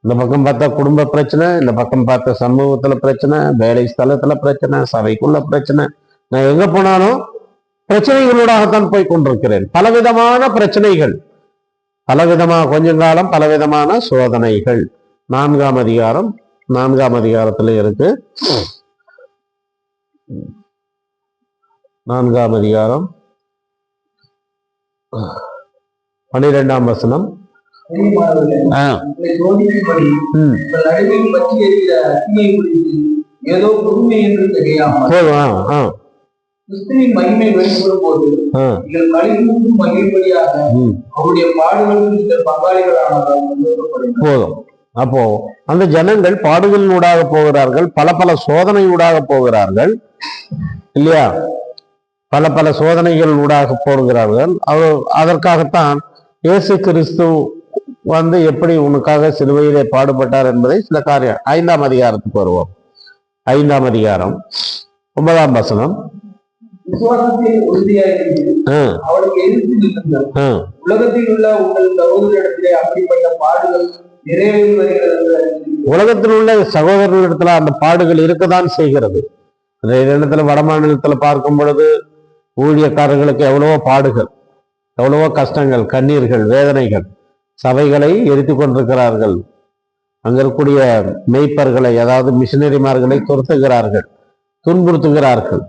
இந்த பக்கம் பார்த்தா குடும்ப பிரச்சனை, இந்த பக்கம் பார்த்தா சமூகத்துல பிரச்சனை, வேலை ஸ்தலத்துல பிரச்சனை, சபைக்குள்ள பிரச்சனை. நான் எங்க போனாலும் பிரச்சனைகளோடாகத்தான் போய் கொண்டிருக்கிறேன். பலவிதமான பிரச்சனைகள், கொஞ்ச காலம் பலவிதமான சோதனைகள். 4ஆம் அதிகாரம் 4ஆம் அதிகாரத்துல இருக்கு. 4ஆம் அதிகாரம் 12ஆம் வசனம். போதும். அப்போ அந்த ஜனங்கள் பாடுகளினூடாக போகிறார்கள், பல சோதனை ஊடாக போகிறார்கள் இல்லையா? பல சோதனைகள் ஊடாக போகிறார்கள். அதற்காகத்தான் இயேசு கிறிஸ்து வந்து எப்படி உனக்காக சிலுவையிலே பாடுபட்டார் என்பதை சில காரியம் 5ஆம் அதிகாரத்துக்கு வருவோம். 5ஆம் அதிகாரம் 9ஆம் வசனம். விசுவாசத்தில் உறுதியாயிருந்தது அவளுக்கு எதிர்த்து நின்றுங்கள். உலகத்தில் உள்ள உங்கள் சகோதரிடத்திலே அப்படிப்பட்ட பாடுகள் நிறைவேறி வருகிறது. உலகத்தில் உள்ள சகோதரர்களிடத்துல அந்த பாடுகள் இருக்கதான் செய்கிறது. இந்த இடத்துல வடமாநிலத்துல பார்க்கும் பொழுது ஊழியக்காரர்களுக்கு எவ்வளவோ பாடுகள், எவ்வளவோ கஷ்டங்கள், கண்ணீர்கள், வேதனைகள், சபைகளை எரித்து கொண்டிருக்கிறார்கள். அங்க இருக்கக்கூடிய மெய்ப்பர்களை, அதாவது மிஷினரிமார்களை துரத்துகிறார்கள், துன்புறுத்துகிறார்கள்.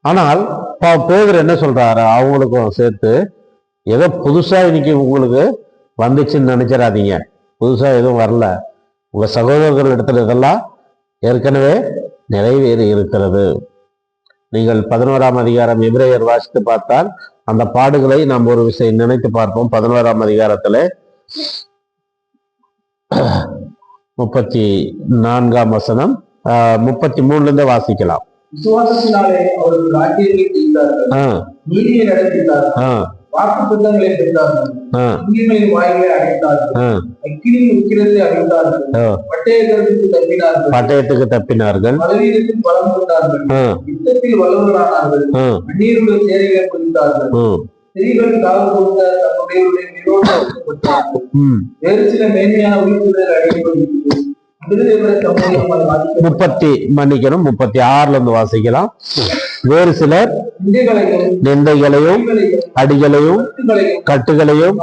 ஆனால் பேதர் என்ன சொல்றாரு, அவங்களுக்கும் சேர்த்து ஏதோ புதுசா இன்னைக்கு உங்களுக்கு வந்துச்சுன்னு நினைச்சிடாதீங்க. புதுசா எதுவும் வரல. உங்க சகோதரர்கள் இடத்துல இதெல்லாம் ஏற்கனவே நிறைவேறி இருக்கிறது. நீங்கள் 11ஆம் அதிகாரம் எபிரேயர் வாசித்து பார்த்தால் அந்த பாடுகளை நாம் ஒரு விஷயம் நினைத்து பார்ப்போம். 11ஆம் அதிகாரத்துல 34ஆம் வசனம் 33ல இருந்து வாசிக்கலாம். விசுவாசத்தினாலே அவர்கள் ராஜ்யத்தை செய்தார்கள், நீதியை நடத்தினார்கள், வாக்குத்தத்தங்களை பெற்றார்கள், அக்கினியின் வாயிலை அடைத்தார்கள், அக்கினியின் உக்கிரத்தை அடைத்தார்கள், பட்டயத்துக்கு தப்பினார்கள், பலவீனத்தில் பலம் கொண்டார்கள், யுத்தத்தில் வல்லவர்களானார்கள், அந்நியருடைய சேரைகளை குறித்தார்கள், ஸ்திரீகள் காவு கொடுத்த தம்முடையவருடைய விரோத வைக்கப்பட்டார்கள், வேறு சில மேன்மையான உயிர்ப்புகள் அடையப்படுகிறது. 36ல இருந்து வாசிக்கலாம். வேறு சிலர் நிந்தைகளையும் அடிகளையும் கட்டுகளையும்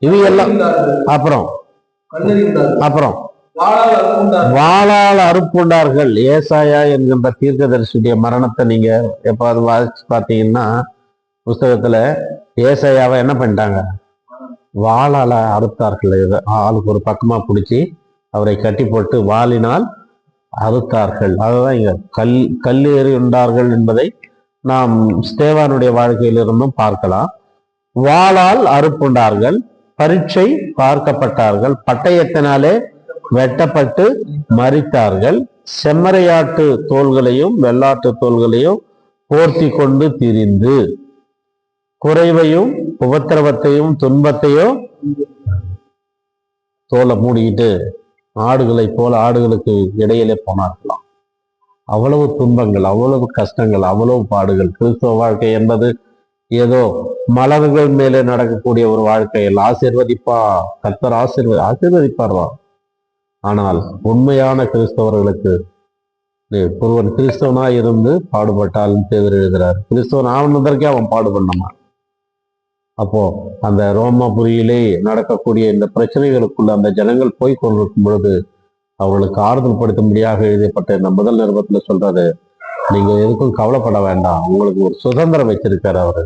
இது எல்லாம் அப்புறம் வாளால் அறுப்புண்டார்கள். ஏசாயா என்கின்ற தீர்க்கதரிசியுடைய மரணத்தை நீங்க எப்பாவது வாசிச்சு பார்த்தீங்கன்னா புஸ்தகத்துல ஏசாயாவை என்ன பண்ணிட்டாங்க, வாளால அறுத்தார்கள். ஆளுக்கு ஒரு பக்கமா பிடிச்சி அவரை கட்டி போட்டு வாளினால் அறுத்தார்கள். அதுதான் இங்க கல்லேறி உண்டார்கள் என்பதை நாம் ஸ்தேவானுடைய வாழ்க்கையிலிருந்தும் பார்க்கலாம். வாளால் அறுப்புண்டார்கள், பரீட்சை பார்க்கப்பட்டார்கள், பட்டயத்தினாலே வெட்டப்பட்டு மரித்தார்கள், செம்மறையாட்டு தோள்களையும் வெள்ளாட்டு தோள்களையும் போர்த்தி கொண்டு திரிந்து குறைவையும் உபத்திரவத்தையும் துன்பத்தையும் தோலை மூடிக்கிட்டு ஆடுகளை போல ஆடுகளுக்கு இடையிலே போனார்களாம். அவ்வளவு துன்பங்கள், அவ்வளவு கஷ்டங்கள், அவ்வளவு பாடுகள். கிறிஸ்தவ வாழ்க்கை என்பது ஏதோ மலர்கள் மேலே நடக்கக்கூடிய ஒரு வாழ்க்கையில் கர்த்தர் ஆசீர்வதிப்பார்வா. ஆனால் உண்மையான கிறிஸ்தவர்களுக்கு ஒருவன் கிறிஸ்தவனாய் இருந்து பாடுபட்டாலும் பேதர் எழுதுகிறார், கிறிஸ்தவன் ஆவணதற்கே அவன் பாடுபண்ணமா. அப்போ அந்த ரோமாபுரியிலே நடக்கக்கூடிய இந்த பிரச்சனைகளுக்குள்ள அந்த ஜனங்கள் போய் கொண்டிருக்கும் பொழுது அவர்களுக்கு ஆறுதல் படுத்தும்படியாக எழுதப்பட்ட இந்த முதல் நிருபத்துல சொல்றது, நீங்க எதுக்கும் கவலைப்பட வேண்டாம், உங்களுக்கு ஒரு சுதந்திரம் வச்சிருக்கார் அவரு.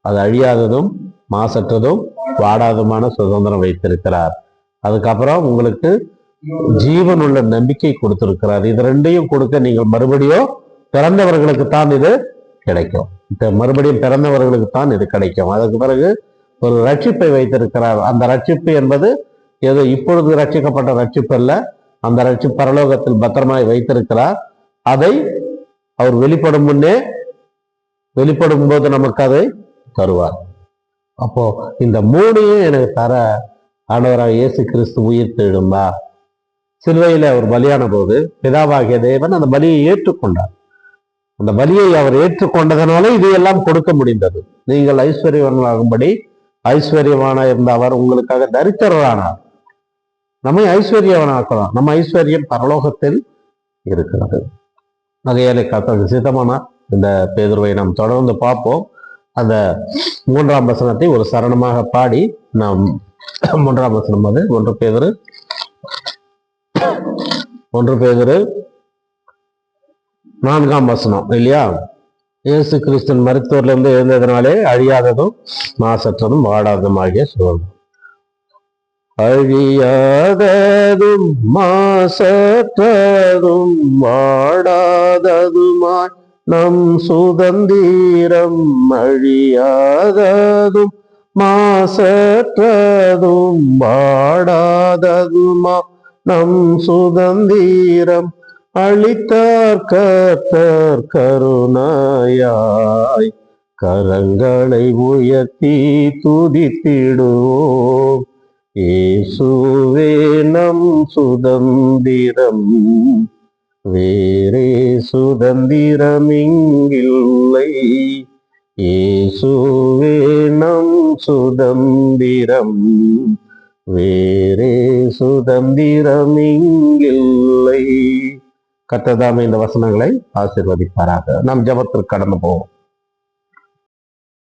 அது அழியாததும் மாசற்றதும் வாடாததுமான சுதந்திரம் வைத்திருக்கிறார். அதுக்கப்புறம் உங்களுக்கு ஜீவன் உள்ள நம்பிக்கை கொடுத்திருக்கிறார். இது ரெண்டையும் கொடுக்க நீங்கள் மறுபடியும் பிறந்தவர்களுக்கு தான் இது கிடைக்கும். மறுபடியும் பிறந்தவர்களுக்கு தான் இது கிடைக்கும். அதுக்கு பிறகு ஒரு ரட்சிப்பை வைத்திருக்கிறார். அந்த ரட்சிப்பு என்பது ஏதோ இப்பொழுது ரட்சிக்கப்பட்ட ரட்சிப்பு அல்ல, அந்த ரட்சிப்பு பரலோகத்தில் பத்திரமாய் வைத்திருக்கிறார். அதை அவர் வெளிப்படும் போது நமக்கு அதை தருவார். அப்போ இந்த மூணையும் எனக்கு தர ஆண்டவராக இயேசு கிறிஸ்து உயிர் தெழும்பா. சிலுவையில அவர் பலியான போது பிதாவாகிய தேவன் அந்த பலியை ஏற்றுக்கொண்டார். அந்த பலியை அவர் ஏற்றுக்கொண்டதனால இதையெல்லாம் கொடுக்க முடிந்தது. நீங்கள் ஐஸ்வர்யவானாகும்படி ஐஸ்வர்யவானா இருந்த அவர் உங்களுக்காக தரித்திரரானார். நம்மை ஐஸ்வர்யவனாக்கலாம். நம்ம ஐஸ்வர்யம் பரலோகத்தில் இருக்கிறது. வகையாலே கர்த்தருக்கு சித்தமானார். இந்த பேதுருவை நாம் தொடர்ந்து பார்ப்போம். அந்த 3ஆம் வசனத்தை ஒரு சரணமாக பாடி நாம் 3ஆம் வசனம் அது 1 பேதுரு 4ஆம் வசனம் இல்லையா? இயேசு கிறிஸ்துவின் மருத்துவர்ல இருந்து எழுந்ததுனாலே அழியாததும் மாசற்றதும் வாடாததும் ஆகிய சுதந்திரம். அழியாததும் மாசற்றதும் வாடாததுமாய் நம் சுதந்திரம், அழியாததும் மாசற்றதும் வாடாததுமா நம் சுதந்திரம், அளித்தார் கர்த்தர் கருணையாய் கரங்களை உயர்த்தி துதித்திடுவோம். இயேசுவே நம் சுதந்திரம், வேறே சுதந்திரம் இங்கில்லை. இயேசுவே நம் சுதந்திரம், வேறே சுதந்திரம் இங்கில்லை. கர்த்தர் தாமே இந்த வசனங்களை ஆசீர்வதிப்பாராக. நாம் ஜெபத்திற்கு கடந்து போவோம்.